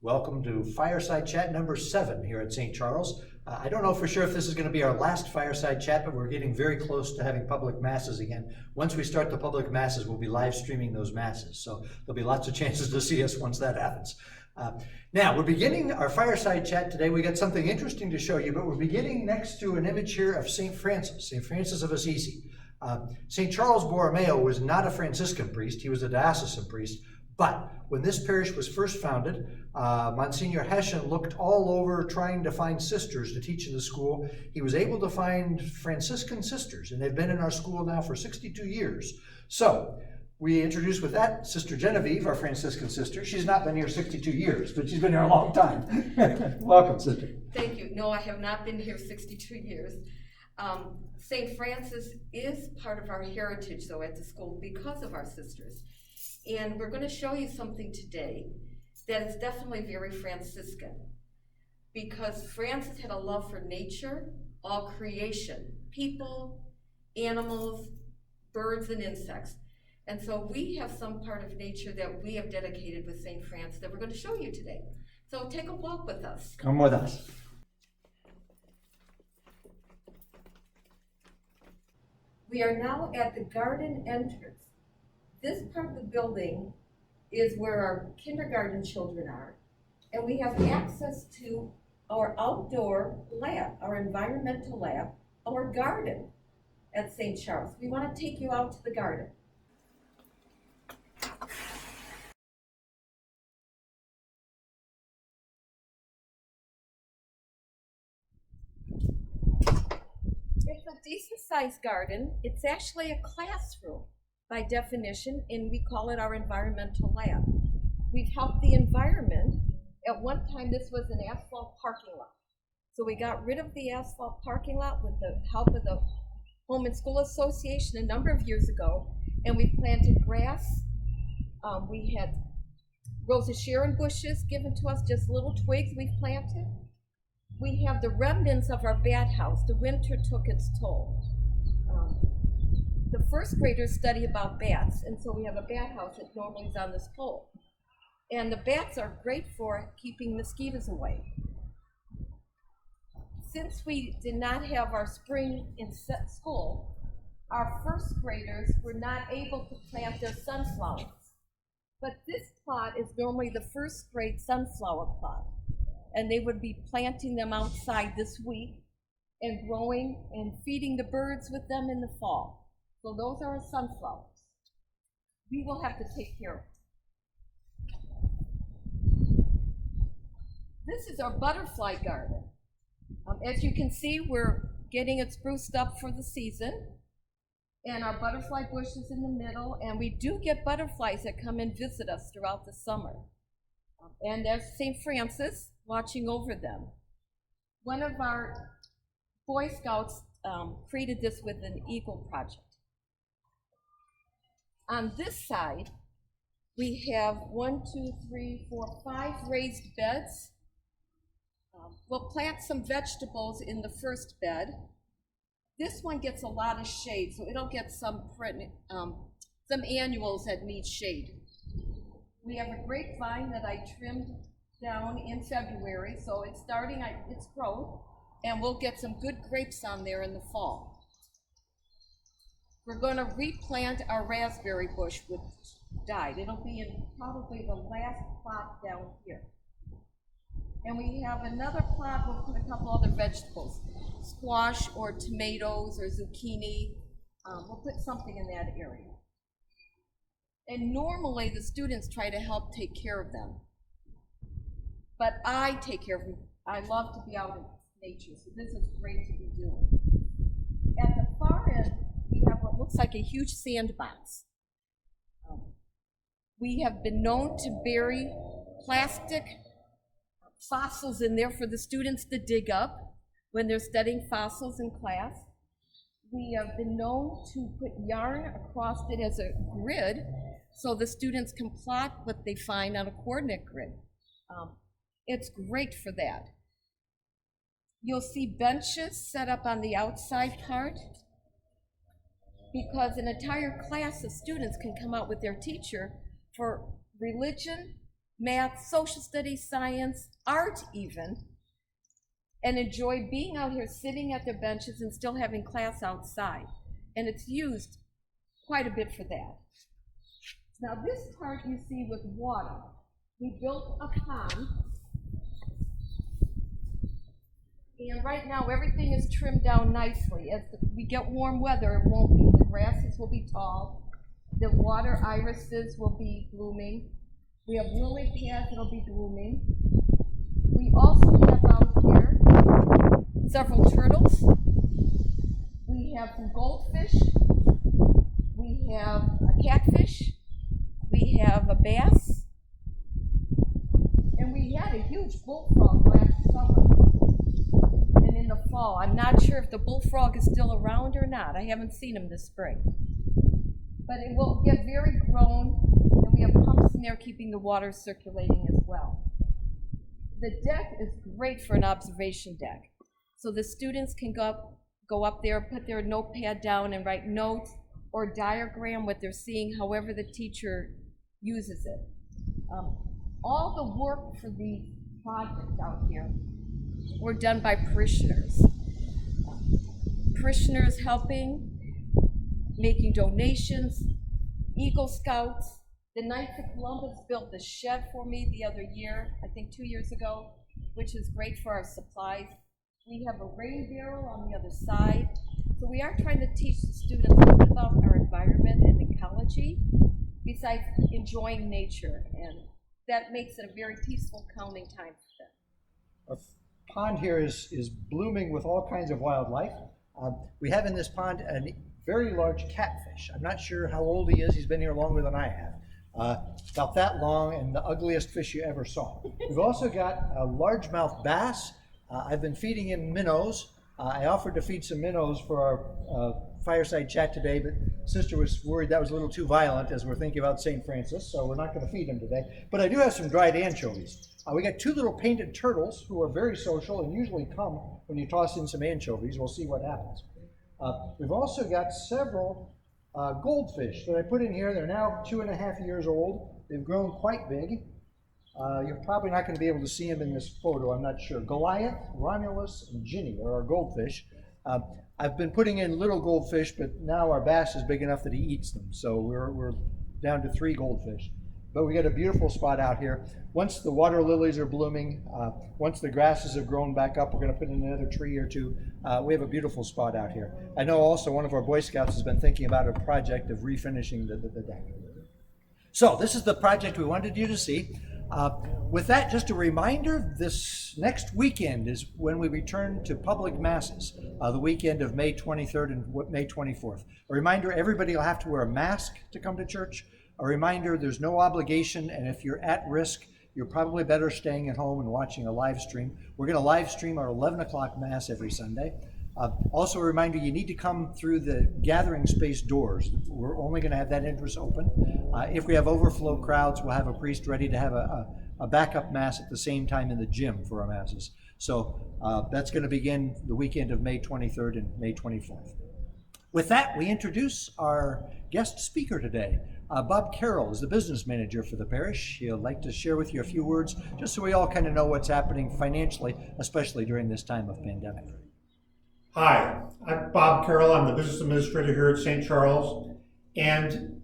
Welcome to Fireside Chat number 7 here at St. Charles. I don't know for sure if this is going to be our last Fireside Chat, but we're getting very close to having public masses again. Once we start the public masses, we'll be live streaming those masses, so there'll be lots of chances to see us once that happens. Now, we're beginning our Fireside Chat today. We got something interesting to show you, but we're beginning next to an image here of St. Francis of Assisi. St. Charles Borromeo was not a Franciscan priest, he was a diocesan priest. But when this parish was first founded, Monsignor Hessian looked all over trying to find sisters to teach in the school. He was able to find Franciscan sisters, and they've been in our school now for 62 years. So we introduced with that Sister Genevieve, our Franciscan sister. She's not been here 62 years, but she's been here a long time. Welcome, sister. Thank you. No, I have not been here 62 years. St. Francis is part of our heritage, though, at the school because of our sisters. And we're going to show you something today that is definitely very Franciscan, because Francis had a love for nature, all creation, people, animals, birds, and insects. And so we have some part of nature that we have dedicated with St. Francis that we're going to show you today. So take a walk with us. Come with us. We are now at the garden entrance. This part of the building is where our kindergarten children are, and we have access to our outdoor lab, our environmental lab, our garden at St. Charles. We want to take you out to the garden. It's a decent-sized garden. It's actually a classroom by definition, and we call it our environmental lab. We've helped the environment. At one time, this was an asphalt parking lot. So we got rid of the asphalt parking lot with the help of the Home and School Association a number of years ago, and we planted grass. We had Rosa Sharon bushes given to us, just little twigs we've planted. We have the remnants of our bat house. The winter took its toll. The first graders study about bats, and so we have a bat house that normally is on this pole. And the bats are great for keeping mosquitoes away. Since we did not have our spring in school, our first graders were not able to plant their sunflowers. But this plot is normally the first grade sunflower plot, and they would be planting them outside this week and growing and feeding the birds with them in the fall. So those are our sunflowers. We will have to take care of them. This is our butterfly garden. As you can see, we're getting it spruced up for the season. And our butterfly bush is in the middle. And we do get butterflies that come and visit us throughout the summer. And there's St. Francis watching over them. One of our Boy Scouts created this with an eagle project. On this side, we have 5 raised beds. We'll plant some vegetables in the first bed. This one gets a lot of shade, so it'll get some annuals that need shade. We have a grapevine that I trimmed down in February, so it's starting its growth, and we'll get some good grapes on there in the fall. We're going to replant our raspberry bush, which died. It'll be in probably the last plot down here. And we have another plot, we'll put a couple other vegetables, squash or tomatoes or zucchini. We'll put something in that area. And normally the students try to help take care of them. But I take care of them. I love to be out in nature, so this is great to be doing. At the far end, we have what looks like a huge sandbox. We have been known to bury plastic fossils in there for the students to dig up when they're studying fossils in class. We have been known to put yarn across it as a grid so the students can plot what they find on a coordinate grid. It's great for that. You'll see benches set up on the outside part because an entire class of students can come out with their teacher for religion, math, social studies, science, art even, and enjoy being out here sitting at their benches and still having class outside. And it's used quite a bit for that. Now this part you see with water, we built a pond, and right now everything is trimmed down nicely. As we get warm weather, it won't be. The grasses will be tall, the water irises will be blooming, we have lily pads that'll be blooming. We also have out here several turtles, we have some goldfish, we have a catfish, we have a bass, and we had a huge bullfrog last summer and in the fall. I'm not sure if the bullfrog is still around or not. I haven't seen him this spring. But it will get very grown, and we have pumps in there keeping the water circulating as well. The deck is great for an observation deck. So the students can go up there, put their notepad down and write notes or diagram what they're seeing, however the teacher uses it. All the work for the project out here were done by parishioners. Parishioners helping, making donations, Eagle Scouts. The Knights of Columbus built the shed for me the other year, I think 2 years ago, which is great for our supplies. We have a rain barrel on the other side. So we are trying to teach the students a little bit about our environment and ecology, besides enjoying nature, and that makes it a very peaceful, calming time for them. Our pond here is blooming with all kinds of wildlife. We have in this pond a very large catfish. I'm not sure how old he is. He's been here longer than I have. About that long, and the ugliest fish you ever saw. We've also got a largemouth bass. I've been feeding him minnows. I offered to feed some minnows for our fireside chat today, but Sister was worried that was a little too violent as we're thinking about St. Francis, so we're not going to feed him today. But I do have some dried anchovies. We got two little painted turtles who are very social and usually come when you toss in some anchovies. We'll see what happens. We've also got several goldfish that I put in here. They're now 2.5 years old. They've grown quite big. You're probably not going to be able to see them in this photo, I'm not sure. Goliath, Romulus, and Ginny are our goldfish. I've been putting in little goldfish, but now our bass is big enough that he eats them. So we're down to 3 goldfish. But we got a beautiful spot out here. Once the water lilies are blooming, once the grasses have grown back up, we're going to put in another tree or two. We have a beautiful spot out here. I know also one of our Boy Scouts has been thinking about a project of refinishing the deck. So this is the project we wanted you to see. With that, just a reminder, this next weekend is when we return to public masses, the weekend of May 23rd and May 24th. A reminder, everybody will have to wear a mask to come to church. A reminder, there's no obligation, and if you're at risk, you're probably better staying at home and watching a live stream. We're going to live stream our 11 o'clock Mass every Sunday. Also a reminder, you need to come through the gathering space doors. We're only going to have that entrance open. If we have overflow crowds, we'll have a priest ready to have a backup Mass at the same time in the gym for our Masses. So that's going to begin the weekend of May 23rd and May 24th. With that, we introduce our guest speaker today. Bob Carroll is the business manager for the parish. He'll like to share with you a few words just so we all kind of know what's happening financially, especially during this time of pandemic. Hi, I'm Bob Carroll. I'm the business administrator here at St. Charles, and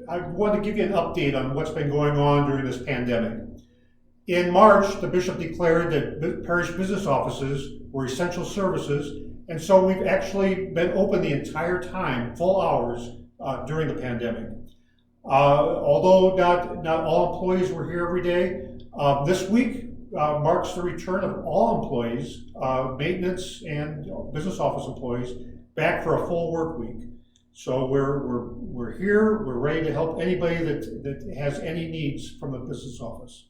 I want to give you an update on what's been going on during this pandemic. In March, the bishop declared that parish business offices were essential services, and so we've actually been open the entire time, full hours, during the pandemic. Although not all employees were here every day, this week marks the return of all employees, maintenance and business office employees, back for a full work week. So we're here, we're ready to help anybody that has any needs from the business office.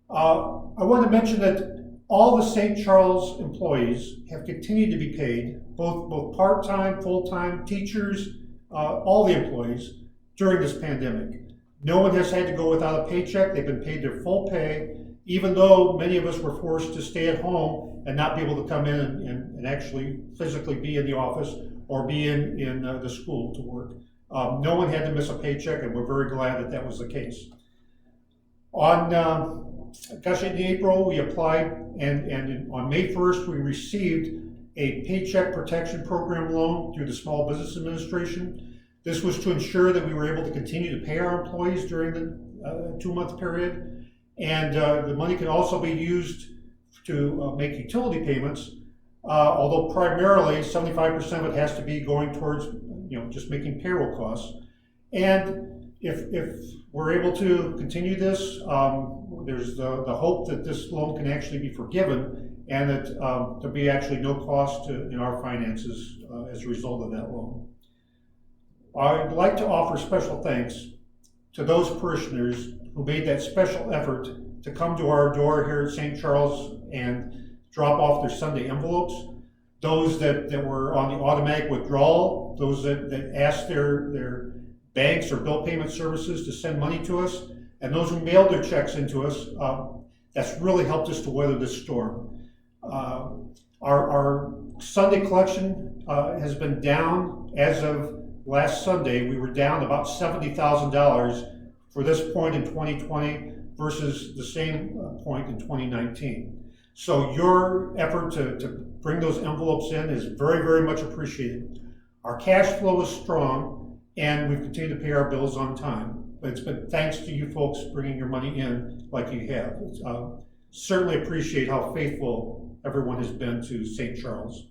I want to mention that all the St. Charles employees have continued to be paid, both part-time, full-time, teachers, all the employees during this pandemic. No one has had to go without a paycheck. They've been paid their full pay, even though many of us were forced to stay at home and not be able to come in and actually physically be in the office or be in the school to work. No one had to miss a paycheck, and we're very glad that that was the case. In April, we applied, and on May 1st, we received a Paycheck Protection Program loan through the Small Business Administration. This was to ensure that we were able to continue to pay our employees during the 2-month period. And the money can also be used to make utility payments, although primarily 75% of it has to be going towards, just making payroll costs. And if we're able to continue this, there's the hope that this loan can actually be forgiven and that there'll be actually no cost in our finances as a result of that loan. I'd like to offer special thanks to those parishioners who made that special effort to come to our door here at St. Charles and drop off their Sunday envelopes, those that were on the automatic withdrawal, those that asked their banks or bill payment services to send money to us, and those who mailed their checks into us. That's really helped us to weather this storm. Our Sunday collection has been down. As of last Sunday, we were down about $70,000 for this point in 2020 versus the same point in 2019. So your effort to bring those envelopes in is very, very much appreciated. Our cash flow is strong, and we've continued to pay our bills on time. But it's been thanks to you folks bringing your money in like you have. Certainly appreciate how faithful everyone has been to St. Charles.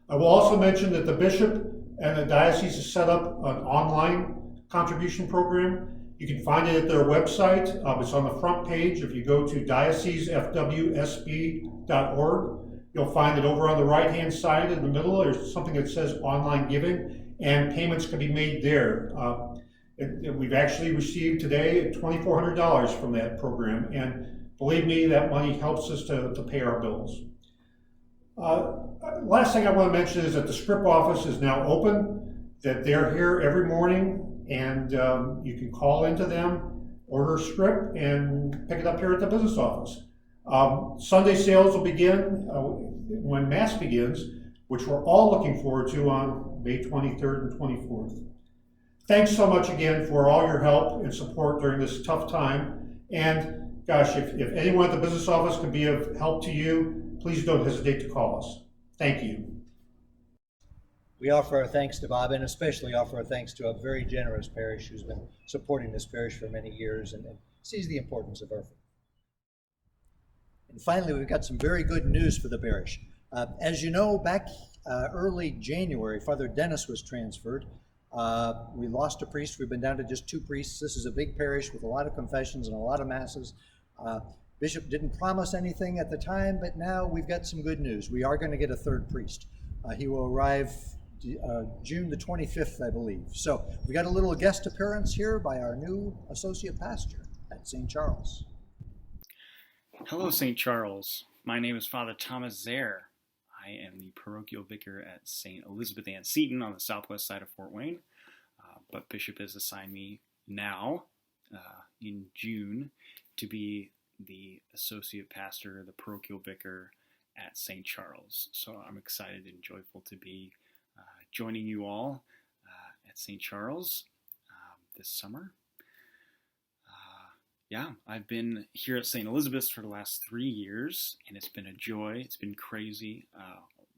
I will also mention that the bishop and the diocese has set up an online contribution program. You can find it at their website. It's on the front page. If you go to diocesefwsb.org, you'll find it over on the right-hand side in the middle. There's something that says online giving, and payments can be made there. We've actually received today $2,400 from that program, and believe me, that money helps us to pay our bills. Last thing I want to mention is that the scrip office is now open, that they're here every morning, and you can call into them, order a scrip, and pick it up here at the business office. Sunday sales will begin when Mass begins, which we're all looking forward to on May 23rd and 24th. Thanks so much again for all your help and support during this tough time. And gosh, if anyone at the business office can be of help to you, please don't hesitate to call us. Thank you. We offer our thanks to Bob, and especially offer our thanks to a very generous parish who's been supporting this parish for many years and sees the importance of our faith. And finally, we've got some very good news for the parish. As you know, back early January, Father Dennis was transferred. We lost a priest. We've been down to just 2 priests. This is a big parish with a lot of confessions and a lot of masses. Bishop didn't promise anything at the time, but now we've got some good news. We are going to get a 3rd priest. He will arrive June the 25th, I believe. So we got a little guest appearance here by our new associate pastor at St. Charles. Hello, St. Charles. My name is Father Thomas Zare. I am the parochial vicar at St. Elizabeth Ann Seton on the southwest side of Fort Wayne. But Bishop has assigned me now, in June, to be the associate pastor, the parochial vicar at St. Charles. So I'm excited and joyful to be joining you all at St. Charles this summer. I've been here at St. Elizabeth's for the last 3 years, and it's been a joy. It's been crazy.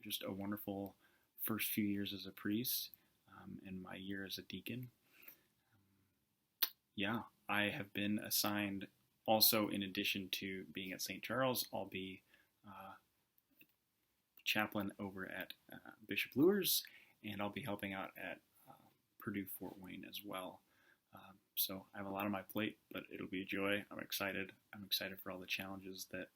Just a wonderful first few years as a priest and my year as a deacon. I have been assigned also, in addition to being at St. Charles, I'll be chaplain over at Bishop Luers, and I'll be helping out at Purdue Fort Wayne as well. So I have a lot on my plate, but it'll be a joy. I'm excited. I'm excited for all the challenges that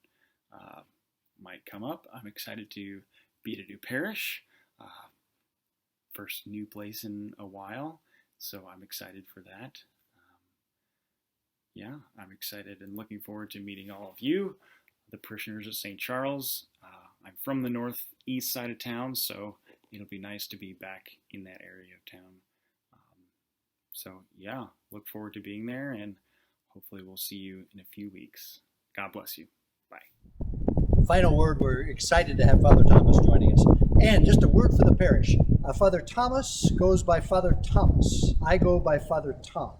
might come up. I'm excited to be at a new parish, first new place in a while, so I'm excited for that. I'm excited and looking forward to meeting all of you, the parishioners at St. Charles. I'm from the northeast side of town, so it'll be nice to be back in that area of town. Look forward to being there, and hopefully we'll see you in a few weeks. God bless you. Bye. Final word, we're excited to have Father Thomas joining us. And just a word for the parish. Father Thomas goes by Father Thomas. I go by Father Tom.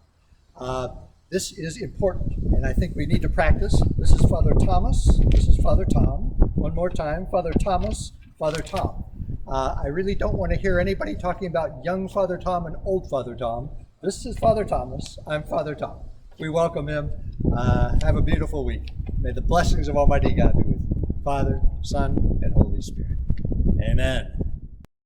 This is important, and I think we need to practice. This is Father Thomas. This is Father Tom. One more time, Father Thomas, Father Tom. I really don't want to hear anybody talking about young Father Tom and old Father Tom. This is Father Thomas. I'm Father Tom. We welcome him. Have a beautiful week. May the blessings of Almighty God be with you. Father, Son, and Holy Spirit. Amen.